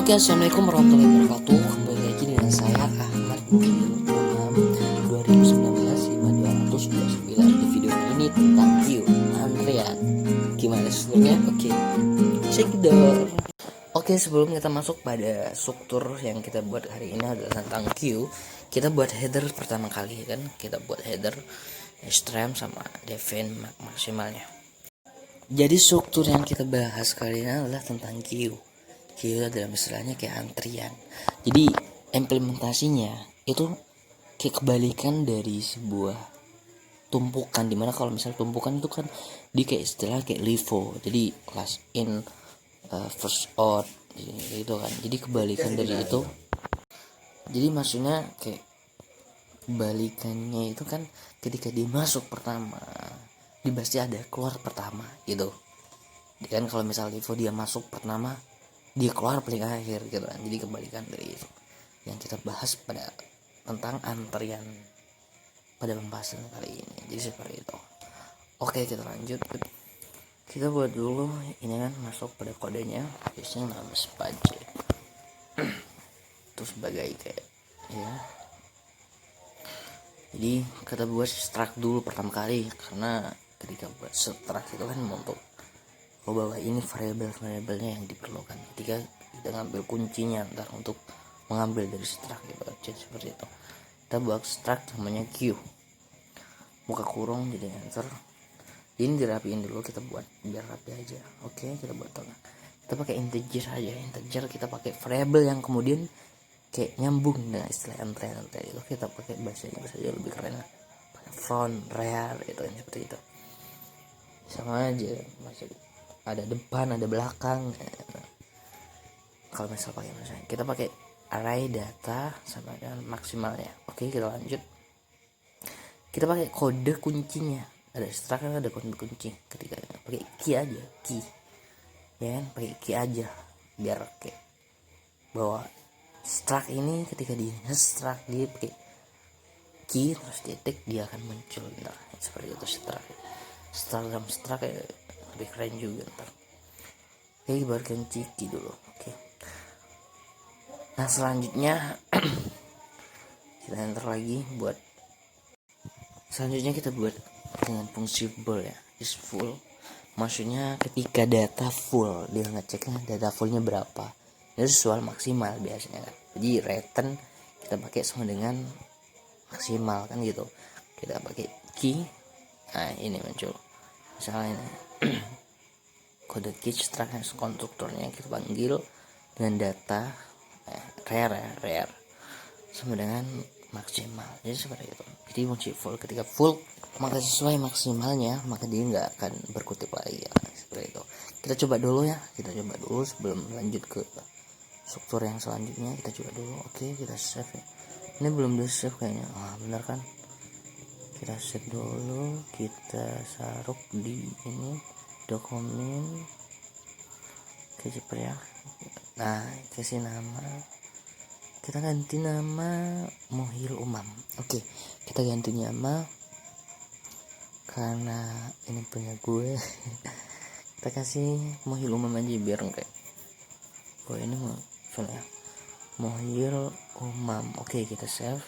Oke, assalamualaikum warahmatullahi wabarakatuh. Kembali lagi dengan saya Ahmad Muhyil Umam 2019-5229. Di video kali ini tentang queue antrian. Gimana strukturnya? Oke, cekidot. Oke, sebelum kita masuk pada struktur yang kita buat hari ini adalah tentang queue, kita buat header pertama kali kan. Kita buat header, stream sama define maksimalnya. Jadi struktur yang kita bahas kali ini adalah tentang queue. Queue adalah istilahnya kayak antrian. Jadi implementasinya itu kayak kebalikan dari sebuah tumpukan, dimana kalau misalnya tumpukan itu kan di kayak istilah kayak LIFO, jadi last in first out gitu kan. Jadi kebalikan dari itu. Jadi maksudnya kayak kebalikannya itu kan ketika dia masuk pertama, dia pasti ada keluar pertama gitu. Dan kalau misalnya LIFO dia masuk pertama, dia keluar paling akhir gitu kan. Jadi kebalikan dari itu yang kita bahas pada tentang antrian pada pembahasan kali ini. Jadi seperti itu. Oke, kita lanjut. Kita buat dulu ini kan, masuk pada kodenya, biasanya nama space itu sebagai kayak ya. Jadi kita buat struct dulu pertama kali, karena ketika buat struct itu kan untuk bahwa ini variabel-variabelnya yang diperlukan ketika kita ngambil kuncinya ntar untuk mengambil dari struct gitu. Jadi seperti itu. Kita buat struct namanya q, buka kurung jadi enter. Ini dirapiin dulu, kita buat biar rapi aja. Oke, kita buat tengah. Kita pakai integer aja. Integer kita pakai variabel yang kemudian kayak nyambung dengan istilah antrian itu. Kita pakai bahasa Inggris aja lebih keren, pakai front, rear itu kan, seperti itu. Sama aja, masih ada depan, ada belakang. Kalau misalnya kita pakai array data sama dengan maksimalnya. Oke, kita lanjut. Kita pakai kode kuncinya. Ada struct, ada kode kunci. Ketika pakai key aja, key, ya kan, pakai key aja biar kayak bahwa struct ini ketika di struct dia pakai key terus titik, dia akan muncul. Nah, seperti itu struct dalam struct lebih keren juga ntar. Oke, ibaratkan ciki dulu. Oke, nah selanjutnya kita enter lagi buat selanjutnya kita buat dengan fungsi bool ya, is full. Maksudnya ketika data full, dia ngeceknya data fullnya berapa, itu soal maksimal biasanya kan. Jadi return kita pakai sama dengan maksimal kan gitu. Kita pakai key, nah ini muncul misalnya ini. Kode key struct konstruktornya kita panggil dengan data rare sama dengan maksimal. Jadi seperti itu. Jadi kunci full, ketika full maka sesuai maksimalnya, maka dia nggak akan berkutip lagi ya. Seperti itu. Kita coba dulu ya, kita coba dulu sebelum lanjut ke struktur yang selanjutnya. Kita coba dulu. Oke, kita save ya. Ini belum di save kayaknya. Benar kan, kita save dulu, kita saruk di ini dokumen. Oke, cepet ya. Nah, kasih nama, kita ganti nama Muhyil Umam. Oke, kita ganti nama karena ini punya gue. Kita kasih Muhyil Umam aja biar kayak ini mau ya, Muhyil Umam. Oke, kita save.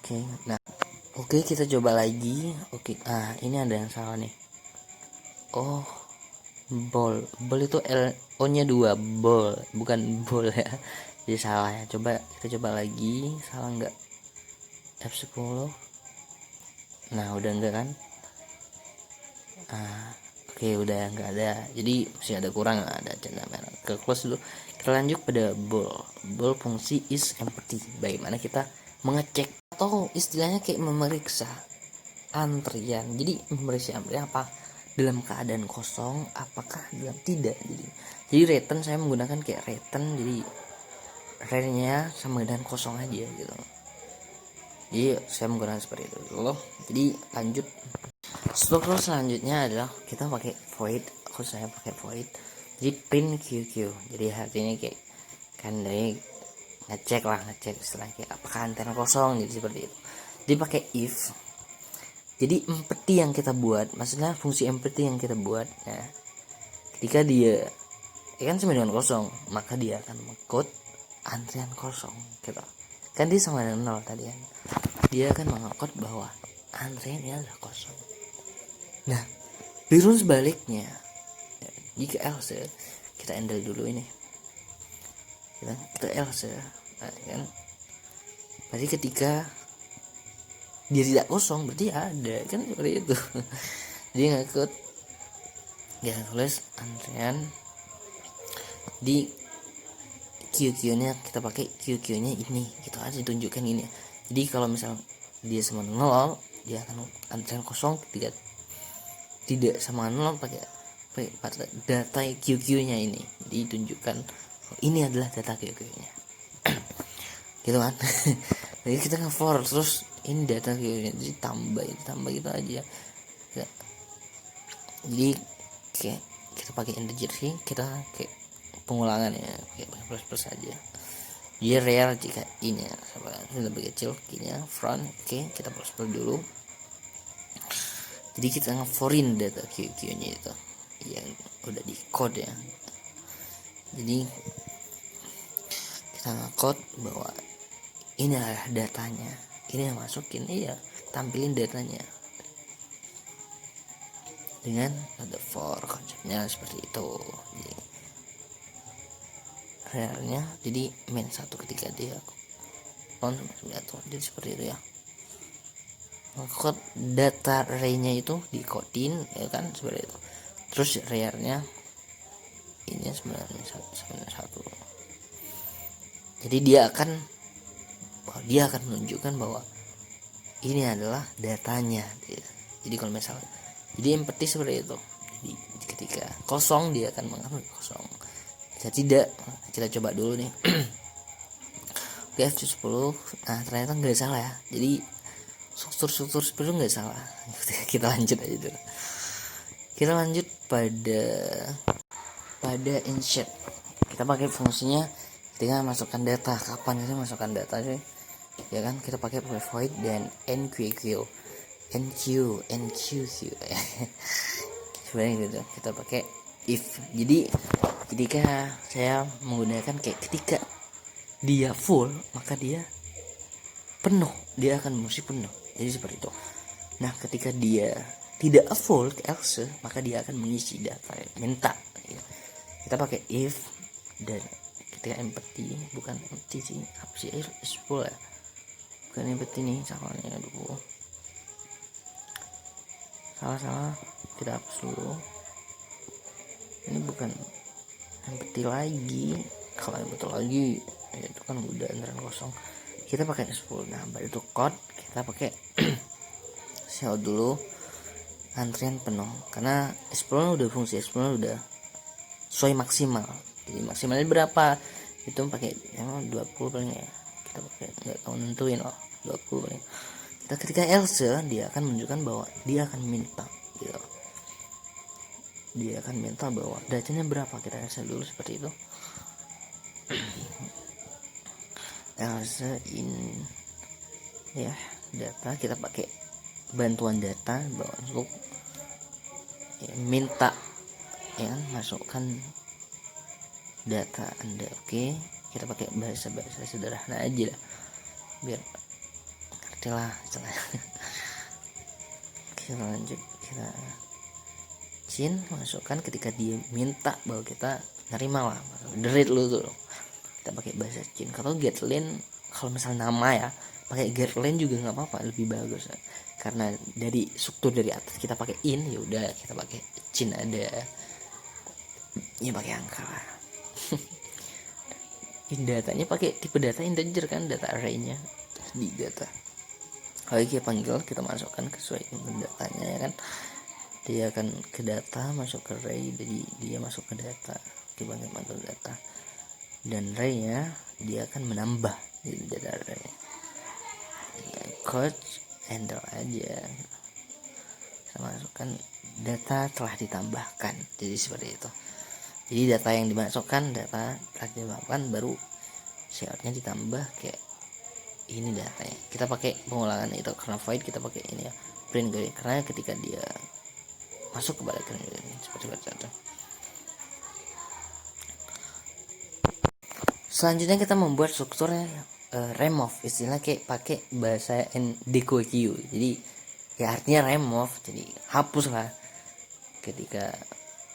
Oke, nah oke, kita coba lagi. Oke, ini ada yang salah nih. Bol itu O nya 2, bol bukan bol ya. Jadi salah ya. Kita coba lagi. Salah enggak? F10. Nah, udah enggak kan? Oke, udah enggak ada. Jadi masih ada kurang, ada tanda merah. Ke close dulu. Kita lanjut pada bol fungsi is empty. Bagaimana kita mengecek atau istilahnya kayak memeriksa antrian. Jadi memeriksa antrian apa dalam keadaan kosong, apakah dalam tidak. Jadi return saya menggunakan kayak return, jadi rare-nya sama dengan kosong aja gitu. Jadi saya menggunakan seperti itu dulu. Jadi lanjut, struktur selanjutnya adalah kita pakai void. Saya pakai void, jadi print qq. Jadi artinya kayak kan dari ngecek setelah kayak apakah antrian kosong, jadi seperti itu. Jadi pakai if. Jadi empty yang kita buat, maksudnya fungsi empty yang kita buat ya, ketika dia kan sama dengan kosong, maka dia akan mengcode antrian kosong gitu. Kan dia sama dengan 0 tadi kan, dia akan mengcode bahwa antriannya adalah kosong. Nah, biru sebaliknya, jika else, kita handle dulu ini, kita else, kan berarti ketika dia tidak kosong berarti ada, kan seperti itu. Dia ngikut, dia tulis antrian di QQ nya, kita pakai QQ nya ini, kita aja tunjukkan ini. Jadi kalau misal dia sama 0, dia akan antrian kosong. Tidak sama 0 pakai data QQ nya ini, ditunjukkan ini adalah data QQ nya. Gitu kan. Jadi kita nge-for terus ini data QQ nya, jadi tambah gitu aja ya. Jadi kayak kita pakai integer sih, kita kayak pengulangan ya, kayak plus aja. Jadi real jika ini lebih kecil key-nya front, oke, kita plus dulu. Jadi kita nge-forin data QQ nya itu yang udah di code ya. Jadi kita nge-code bahwa ini adalah datanya, ini yang masukin, iya, tampilin datanya dengan ada for, konsepnya seperti itu. Jadi realnya jadi main 1 ketika dia on jadi seperti itu ya. Code data array-nya itu dikodin ya kan, seperti itu. Terus realnya ini 91. Jadi dia akan menunjukkan bahwa ini adalah datanya. Jadi kalau misalnya, jadi empty seperti itu. Jadi ketika kosong dia akan mengambil kosong. Jika tidak, kita coba dulu nih. Oke, F10. Nah, ternyata nggak salah ya. Jadi struktur seperti itu nggak salah. Kita lanjut aja dulu. Kita lanjut pada insert. Kita pakai fungsinya ketika masukkan data. Kapan sih masukkan data sih? Ya kan, kita pakai void dan nqq. Sebenarnya gitu. Kita pakai if. Jadi ketika saya menggunakan kayak ketika dia full maka dia penuh, dia akan mesti penuh. Jadi seperti itu. Nah, ketika dia tidak full else maka dia akan mengisi data minta. Kita pakai if dan ketika empty, bukan empty sih, apa sih, is full ya, bukan empty nih, salahnya dulu, salah, kita hapus dulu. Ini bukan empty lagi, kalau empty lagi ya itu kan udah antrian kosong. Kita pakai 10. Nah, baru itu code kita pakai shell dulu antrian penuh, karena 10 udah fungsi 10 udah sesuai maksimal. Jadi maksimalnya berapa itu pakai yang 20 paling ya, kita pakai nggak tahu nentuin 20 paling. Kita ketika else dia akan menunjukkan bahwa dia akan minta gitu. Dia akan minta bahwa datanya berapa, kita else dulu seperti itu. Else in ya data, kita pakai bantuan data bahwa untuk ya, minta ya kan, masukkan data Anda. Oke, kita pakai bahasa sederhana aja lah biar ngerti lah. Kita lanjut, kita masukkan ketika dia minta bahwa kita nerima lah, delete lu tuh. Kita pakai bahasa Chin. Kalau getLine, kalau misal nama ya pakai getLine juga nggak apa-apa, lebih bagus ya. Karena dari struktur dari atas kita pakai in, ya udah kita pakai Chin ada ya, pakai angka lah. Datanya pakai tipe data integer kan, data array-nya di data. Kalau kita panggil, kita masukkan sesuai dengan datanya ya kan. Dia akan ke data, masuk ke array, jadi dia masuk ke data. Kita panggil data. Dan array-nya dia akan menambah di data array. Code handle aja. Kita masukkan data telah ditambahkan. Jadi seperti itu. Jadi data yang dimasukkan, data telah ditambahkan, baru shellnya ditambah kayak ini datanya. Kita pakai pengulangan itu karena void, kita pakai ini ya, print grid, karena ketika dia masuk kepada print grid seperti itu. Selanjutnya kita membuat strukturnya remove, istilahnya kayak pakai bahasa DQQ. Jadi ya artinya remove, jadi hapus lah. Ketika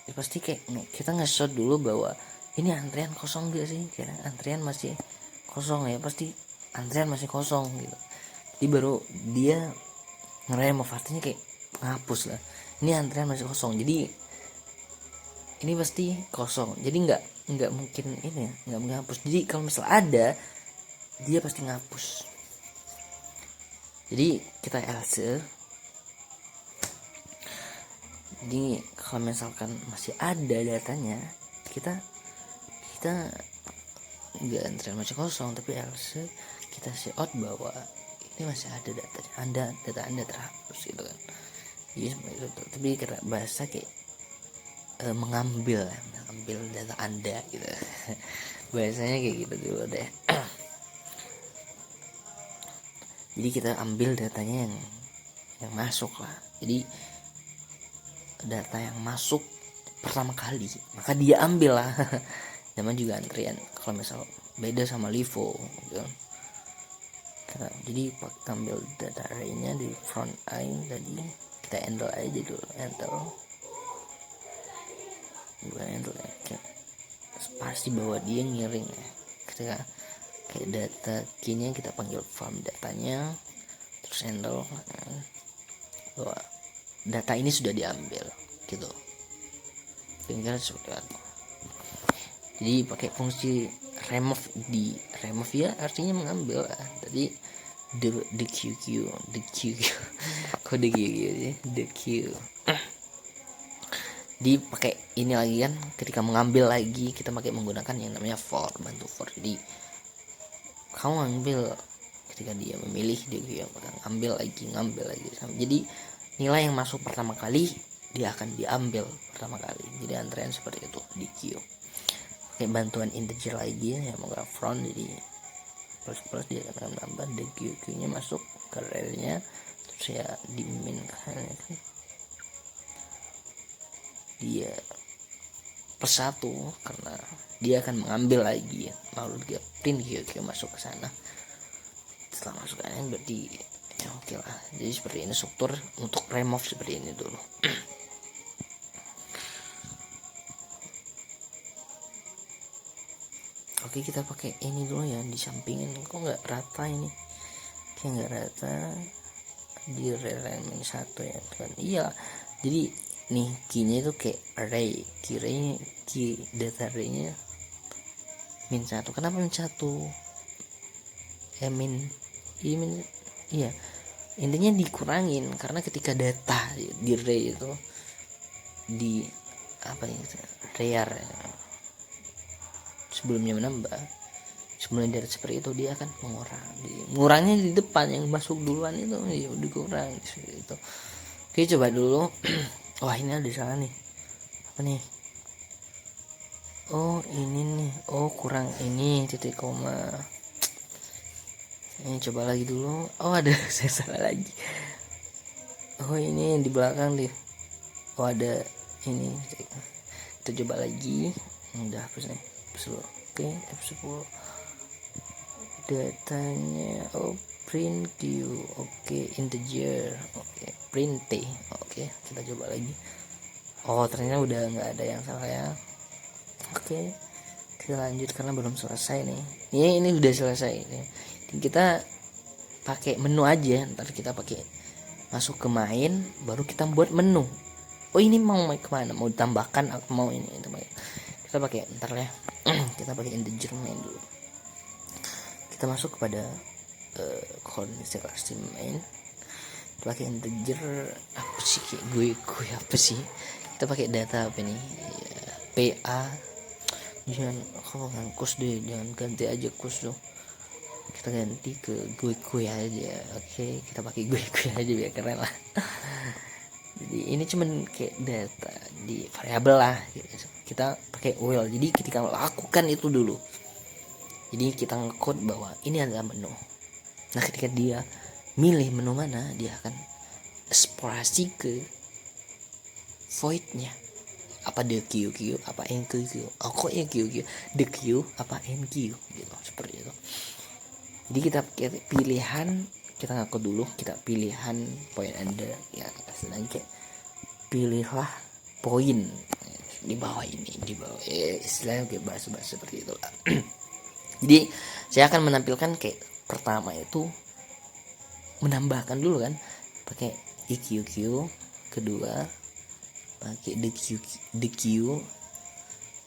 ya pasti kayak kita nge-shot dulu bahwa ini antrian kosong gak sih, kira antrian masih kosong ya, pasti antrian masih kosong gitu. Jadi baru dia nge-remove, artinya kayak ngapus lah, ini antrian masih kosong, jadi ini pasti kosong, jadi nggak mungkin ini ya, nggak mungkin hapus. Jadi kalau misal ada, dia pasti ngapus. Jadi kita else. Jadi kalau misalkan masih ada datanya, kita nggak antrian masih kosong, tapi else kita say out bahwa ini masih ada datanya, data anda terhapus gitu kan. Jadi seperti itu. Tapi karena bahasa kayak mengambil data anda gitu. Bahasanya kayak gitu dulu deh. Jadi kita ambil datanya yang masuk lah. Jadi data yang masuk pertama kali maka dia ambil lah. Namanya juga antrian. Kalau misal beda sama LIFO gitu. Jadi kita ambil data array-nya di front end tadi, kita handle aja dulu, pasti bahwa dia ngiring ya. Ketika kayak data key-nya kita panggil form datanya, terus handle bahwa data ini sudah diambil gitu. Kira-kira seperti itu. Jadi pakai fungsi remove, di remove ya artinya mengambil lah. Tadi the QQ kode QQ ya, the Q. Dipakai ini lagi kan, ketika mengambil lagi kita pakai menggunakan yang namanya for, bantu for. Jadi kamu ambil, ketika dia memilih dia ngambil lagi. Jadi nilai yang masuk pertama kali dia akan diambil pertama kali. Jadi antrean seperti itu di Q. Kayak bantuan integer lagi ya, mau front, jadi plus dia akan nambah the Q nya masuk ke array-nya, terus ya di min kan dia plus 1 karena dia akan mengambil lagi ya, lalu dia print Q masuk ke sana. Setelah masukkannya berarti ya oke lah. Jadi seperti ini struktur untuk remove, seperti ini dulu. Oke, kita pakai ini dulu ya, di sampingin. Kok nggak rata ini, kayak nggak rata di realignment 1 ya kan. Iya, jadi nih key-nya itu kayak array, key data array-nya min 1. Kenapa min 1? Iya, intinya dikurangin karena ketika data di array itu di apa nih, rear sebelumnya menambah, sebelumnya dari seperti itu dia akan mengurangnya di depan yang masuk duluan itu ya dikurang gitu. Oke, coba dulu. Wah, ini ada salah nih. Apa nih? Oh, ini nih. Oh, kurang ini titik koma. Ini coba lagi dulu. Oh, ada saya salah lagi. Oh, ini di belakang deh. Oh, ada ini. Kita coba lagi. Udah hapus nih. Oke, F10 datanya. Oh, print Q. Oke, integer. Oke, print T. Oke, kita coba lagi. Oh, ternyata udah nggak ada yang salah ya. Oke, kita lanjut karena belum selesai nih. Ini udah selesai nih. Kita pakai menu aja. Ntar kita pakai masuk ke main, baru kita buat menu. Oh, ini mau kemana? Mau ditambahkan atau mau ini? Kita pakai ntar ya. Kita pakai integer main dulu. Kita masuk kepada kondisi kelas main. Kita pakai integer apa sih, kayak gue apa sih? Kita pakai data apa nih? Ya, PA. Jangan kalau ngangkus deh, jangan ganti aja kus dong. Kita ganti ke gue aja. Oke, kita pakai gue aja biar keren lah. Jadi ini cuman kayak data di variabel lah gitu. Kita pakai will. Jadi ketika lakukan itu dulu, jadi kita nge-code bahwa ini adalah menu. Nah, ketika dia milih menu mana, dia akan eksplorasi ke void-nya apa the Q apa NQ, oh kok ya Q the Q apa NQ gitu, seperti itu. Jadi kita pilihan, kita ngaku dulu kita pilihan poin Anda ya, istilahnya kayak pilihlah poin di bawah ini, di bawah istilahnya kayak bahasa seperti itu lah. Jadi saya akan menampilkan kayak pertama itu menambahkan dulu kan pakai EQQ, kedua pakai the Q,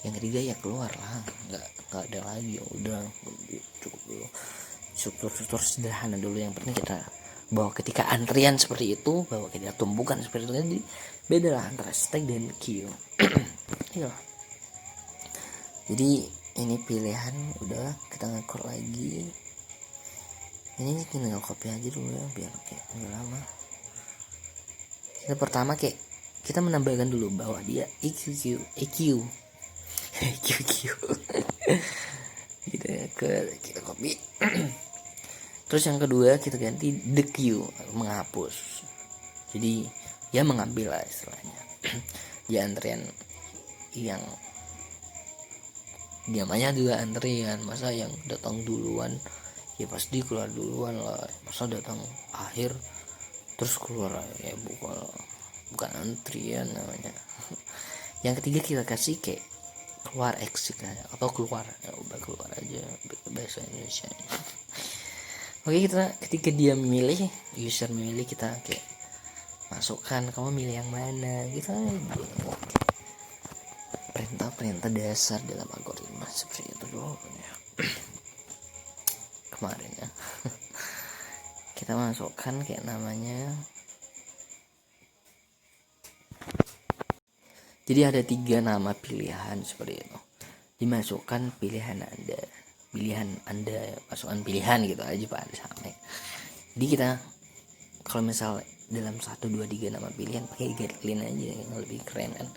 yang ketiga ya keluar lah, nggak ada lagi, ya udah cukup dulu struktur sederhana dulu. Yang penting kita bahwa ketika antrian seperti itu, bahwa kita tumbukan seperti itu, jadi beda lah antara stack dan Q. Iya. Jadi ini pilihan udah, kita ngekor lagi. Ini tinggal copy aja dulu ya biar kayak nggak lama. Kita pertama kayak kita menambahkan dulu bahwa dia EQQ gitu ya, kita copy. Terus yang kedua kita ganti the Q, menghapus. Jadi ya mengambil lah istilahnya. Di antrian yang namanya juga antrian, masa yang datang duluan ya pasti keluar duluan lah, masa datang akhir terus keluar ya, bukan antrian namanya. Yang ketiga kita kasih kayak keluar exit atau keluar, ya udah keluar aja bahasa Indonesia. Oke, kita ketika dia memilih, user memilih, kita kayak masukkan kamu milih yang mana gitu aja. Perintah dasar dalam algoritma seperti itu dulu ya. Kemarin ya. Kita masukkan kayak namanya. Jadi ada 3 nama pilihan seperti itu. Dimasukkan pilihan Anda, masukkan pilihan gitu aja Pak, sama. Jadi kita kalau misal dalam 1 2 3 nama pilihan pakai guideline aja yang lebih keren kan.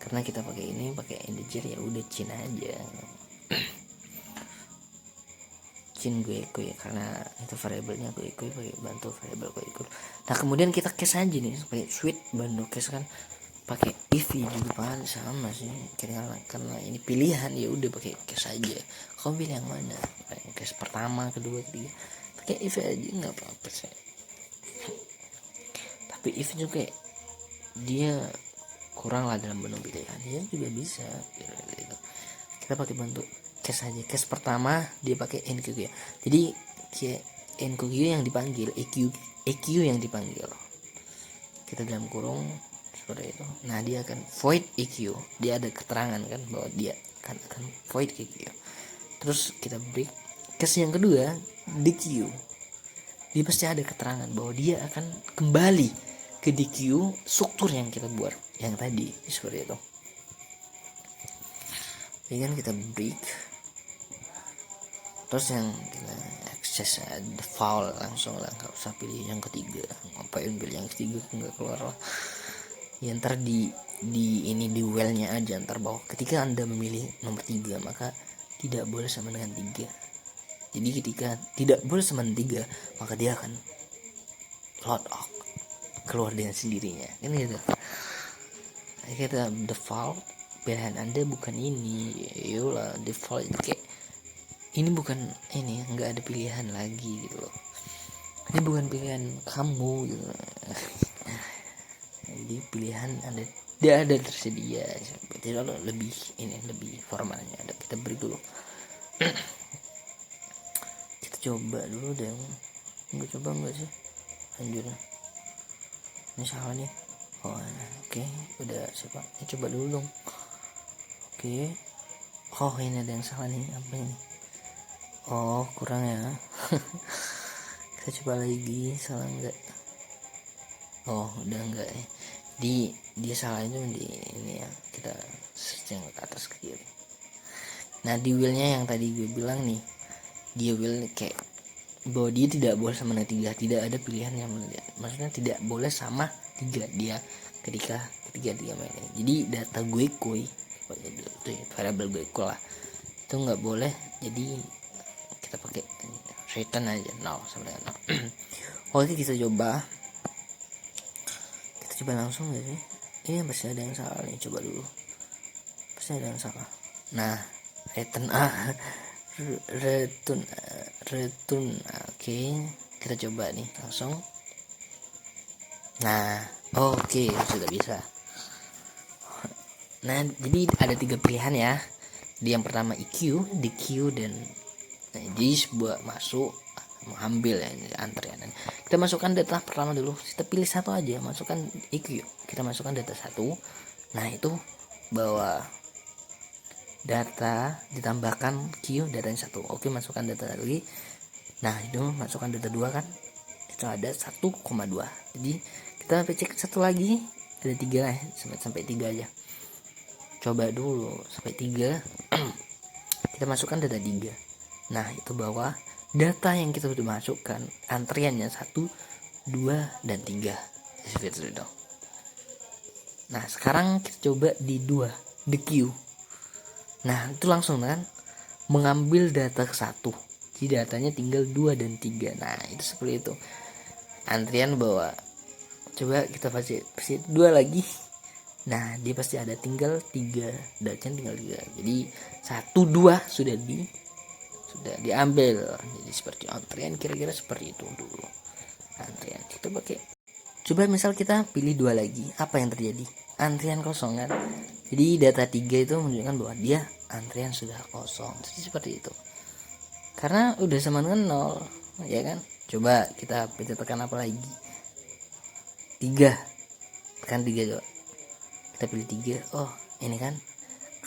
Karena kita pakai ini pakai integer ya udah cin aja. Cin gue ya, karena itu variabelnya gue pakai bantu variabel gue ikut. Nah, kemudian kita case aja nih pakai switch bantu case kan. Pakai if juga Pak, sama sih karena ini pilihan ya udah pakai case aja. Kamu pilih yang mana? Case pertama, kedua, ketiga pakai if aja nggak apa-apa sih. Tapi if juga dia kurang lah dalam bentuk pilihan, dia juga bisa gitu. Kita pakai bentuk case aja. Case pertama dia pakai NQ ya, jadi kayak NQ yang dipanggil, EQ yang dipanggil, kita dalam kurung seperti itu. Nah, dia akan void EQ, dia ada keterangan kan bahwa dia akan void EQ. Terus kita break case yang kedua DQ, dia pasti ada keterangan bahwa dia akan kembali ke DQ struktur yang kita buat yang tadi seperti itu. Ini kan kita break, terus yang kita access default langsung lah, nggak usah pilih yang ketiga. Ngapain pilih yang ketiga, nggak keluar lah ya. Ntar di well-nya aja ntar bahwa ketika Anda memilih nomor 3 maka tidak boleh sama dengan 3. Jadi ketika tidak boleh sama dengan 3 maka dia akan load out, keluar dengan sendirinya kan gitu. Kita default pilihan Anda bukan ini, yolah default kayak ini bukan ini, nggak ada pilihan lagi gitu loh. Ini bukan pilihan kamu gitu. Jadi pilihan Anda tidak ada tersedia, tidak lebih ini lebih formalnya ada. Kita beri dulu. Kita coba dulu deh. Nggak coba nggak sih? Lanjut. Ini salah nih. Oh, oke, udah siapa? Ini coba dulu dong. Oke. Oh, ini ada yang salah nih. Apa ini? Oh, kurang ya. Kita coba lagi, salah enggak? Oh, udah enggak ya. Dia salah itu di ini ya. Kita searching ke atas ke kiri. Nah, di wheel-nya yang tadi gue bilang nih, dia wheel kayak bahwa dia tidak boleh sama dengan 3, tidak ada pilihan yang maksudnya tidak boleh sama 3 dia ketika dia main ini. Jadi data gue koi itu variabel gue lah itu nggak boleh, jadi kita pakai return aja 0 sama dengan 0. Oke, kita coba langsung ya sih. Ini masih ada yang salah nih, coba dulu. saya ada yang salah. Nah, return return oke, kita coba nih langsung. Nah, oke, sudah bisa. Nah, jadi ada 3 pilihan ya. Yang pertama EQ, DQ, dan jadi sebuah masuk mengambil ya antrian. Kita masukkan data pertama dulu. Kita pilih satu aja, masukkan EQ. Kita masukkan data 1. Nah, itu bahwa data ditambahkan Q data yang 1. Oke, masukkan data lagi. Nah, itu masukkan data 2 kan. Itu ada 1,2. Jadi kita cek satu lagi, ada 3 lah, sampai 3 aja. Coba dulu sampai 3. Kita masukkan data 3. Nah, itu bahwa data yang kita sudah masukkan antriannya 1, 2, dan 3. Seperti itu. Nah, sekarang kita coba di 2, the queue. Nah, itu langsung kan mengambil data ke 1. Jadi datanya tinggal 2 dan 3. Nah, itu seperti itu. Antrian bahwa coba kita pasti 2 lagi. Nah, dia pasti ada tinggal 3, datanya tinggal 3. Jadi 1, 2 sudah diambil. Jadi seperti antrian, kira-kira seperti itu dulu antrian. Kita pakai, coba misal kita pilih 2 lagi, apa yang terjadi? Antrian kosong kan. Jadi data 3 itu menunjukkan bahwa dia antrian sudah kosong. Jadi seperti itu. Karena udah sama dengan 0, ya kan? Coba kita tekan apa lagi? 3. Tekan 3 coba. Kita pilih 3. Oh, ini kan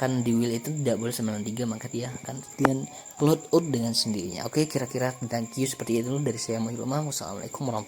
di wheel itu tidak boleh sama dengan 3, maka dia akan dengan load out dengan sendirinya. Oke, kira-kira tentang Q seperti itu dari saya Muhammad. Wassalamualaikum warahmatullahi wabarakatuh.